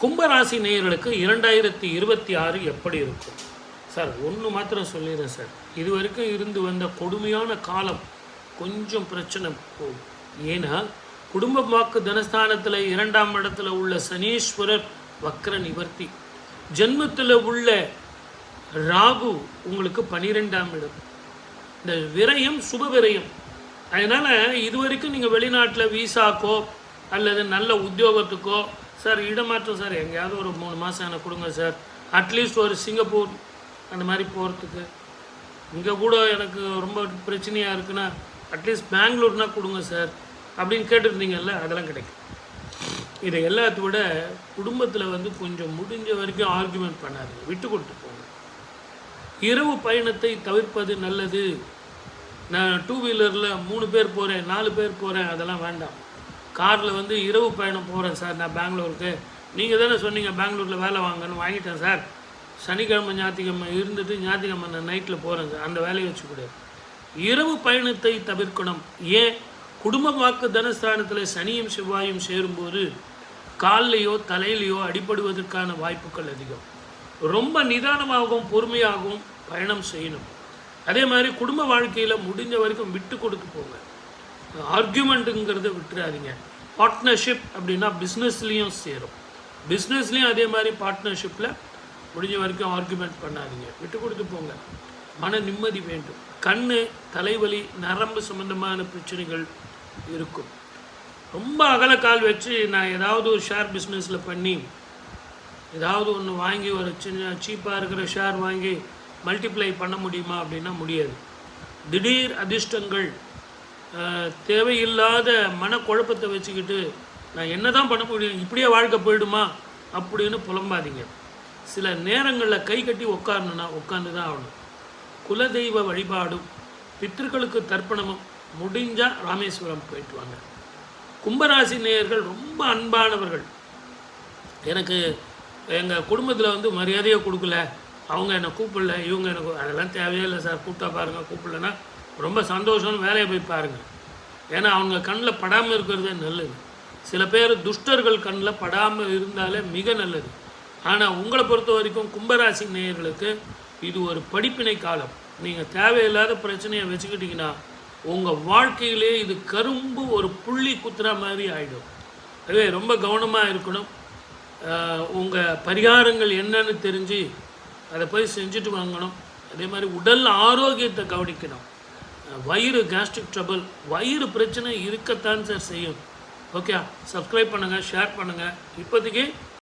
கும்பராசி நேயர்களுக்கு 2026 எப்படி இருக்கும் சார்? ஒன்று மாத்திரம் சொல்லிடுறேன் சார். இது வரைக்கும் இருந்து வந்த கொடுமையான காலம் கொஞ்சம் பிரச்சனை போகும். ஏன்னா குடும்ப வாக்கு தனஸ்தானத்தில் 2ஆம் இடத்துல உள்ள சனீஸ்வரர் வக்ர நிவர்த்தி, ஜென்மத்தில் உள்ள ராகு உங்களுக்கு 12ஆம் இடம். இந்த விரயம் சுப விரயம். அதனால் இது வரைக்கும் நீங்கள் வெளிநாட்டில் வீசாக்கோ அல்லது நல்ல உத்தியோகத்துக்கோ சார் இடமாற்றம் சார் எங்கேயாவது ஒரு 3 மாதம் எனக்கு கொடுங்க சார், அட்லீஸ்ட் ஒரு சிங்கப்பூர் அந்த மாதிரி போகிறதுக்கு, இங்கே கூட எனக்கு ரொம்ப பிரச்சனையாக இருக்குன்னா அட்லீஸ்ட் பெங்களூர்னால் கொடுங்க சார் அப்படின்னு கேட்டுருந்தீங்கல்ல, அதெல்லாம் கிடைக்கும். இதை எல்லாத்த விட குடும்பத்தில் கொஞ்சம் முடிஞ்ச வரைக்கும் ஆர்குமெண்ட் பண்ணாது, விட்டு கொடுத்து போங்க. இரவு பயணத்தை தவிர்ப்பது நல்லது. நான் 2 வீலரில் 3 பேர் போகிறேன் 4 பேர் போகிறேன் அதெல்லாம் வேண்டாம். காரில் இரவு பயணம் போகிறேன் சார் நான் பெங்களூருக்கு, நீங்கள் தானே சொன்னீங்க பெங்களூரில் வேலை வாங்கன்னு, வாங்கிட்டேன் சார். சனிக்கிழமை ஞாயிற்றுக்கிழமை இருந்துட்டு ஞாயிற்றுக்கிழமை நான் நைட்டில் போகிறேன் சார், அந்த வேலையை வச்சுக்கூடாது. இரவு பயணத்தை தவிர்க்கணும். ஏன்? குடும்ப வாக்கு தனஸ்தானத்தில் சனியும் செவ்வாயும் சேரும்போது கால்லையோ தலையிலையோ அடிபடுவதற்கான வாய்ப்புகள் அதிகம். ரொம்ப நிதானமாகவும் பொறுமையாகவும் பயணம் செய்யணும். அதே மாதிரி குடும்ப வாழ்க்கையில் முடிஞ்ச வரைக்கும் விட்டு கொடுத்து போங்க. ஆர்கியூமெண்ட்டுங்கிறத விட்டுறாதீங்க. பார்ட்னர்ஷிப் அப்படின்னா பிஸ்னஸ்லேயும் சேரும். பிஸ்னஸ்லேயும் அதே மாதிரி பார்ட்னர்ஷிப்பில் முடிஞ்ச வரைக்கும் ஆர்கியூமெண்ட் பண்ணாதீங்க, விட்டு கொடுத்து போங்க. மன நிம்மதி வேண்டும். கண், தலைவலி, நரம்பு சம்மந்தமான பிரச்சனைகள் இருக்கும். ரொம்ப அகலக்கால் வச்சு நான் ஏதாவது ஒரு ஷேர் பிஸ்னஸில் பண்ணி ஏதாவது ஒன்று வாங்கி ஒரு சின்ன சீப்பாக இருக்கிற ஷேர் வாங்கி மல்டிப்ளை பண்ண முடியுமா அப்படின்னா முடியாது. திடீர் அதிர்ஷ்டங்கள், தேவையில்லாத மனக்குழப்பத்தை வச்சுக்கிட்டு நான் என்ன தான் பண்ண முடியும், இப்படியே வாழ்க்கை போயிடுமா அப்படின்னு புலம்பாதீங்க. சில நேரங்களில் கை கட்டி உட்காரணுன்னா உட்காந்து தான் ஆகணும். குலதெய்வ வழிபாடும் பித்திருக்களுக்கு தர்ப்பணமும் முடிஞ்சால் ராமேஸ்வரம் போயிட்டு வாங்க. கும்பராசி நேயர்கள் ரொம்ப அன்பானவர்கள். எனக்கு எங்கள் குடும்பத்தில் மரியாதையை கொடுக்கல, அவங்க என்னை கூப்பிடல, இவங்க எனக்கு, அதெல்லாம் தேவையே இல்லை சார், கூப்பிட்டா பாருங்கள், கூப்பிடலன்னா ரொம்ப சந்தோஷம்னு வேலையை போய் பாருங்கள். ஏன்னா அவங்க கண்ணில் படாமல் இருக்கிறதே நல்லது. சில பேர் துஷ்டர்கள் கண்ணில் படாமல் இருந்தாலே மிக நல்லது. ஆனால் உங்களை பொறுத்த வரைக்கும் கும்பராசி நேயர்களுக்கு இது ஒரு படிப்பினை காலம். நீங்கள் தேவையில்லாத பிரச்சனையை வச்சுக்கிட்டிங்கன்னா உங்கள் வாழ்க்கையிலே இது கரும்பு ஒரு புள்ளி குத்துற மாதிரி ஆகிடும். அதுவே ரொம்ப கவனமாக இருக்கணும். உங்கள் பரிகாரங்கள் என்னன்னு தெரிஞ்சு அதை போய் செஞ்சுட்டு வாங்கணும். அதே மாதிரி உடல் ஆரோக்கியத்தை கவனிக்கணும். வயிறு, கேஸ்ட்ரிக் ட்ரபிள், வயிறு பிரச்சனை இருக்கத்தான் சார் செய்யும். ஓகே, சப்ஸ்கிரைப் பண்ணுங்கள், ஷேர் பண்ணுங்கள். இப்போதைக்கு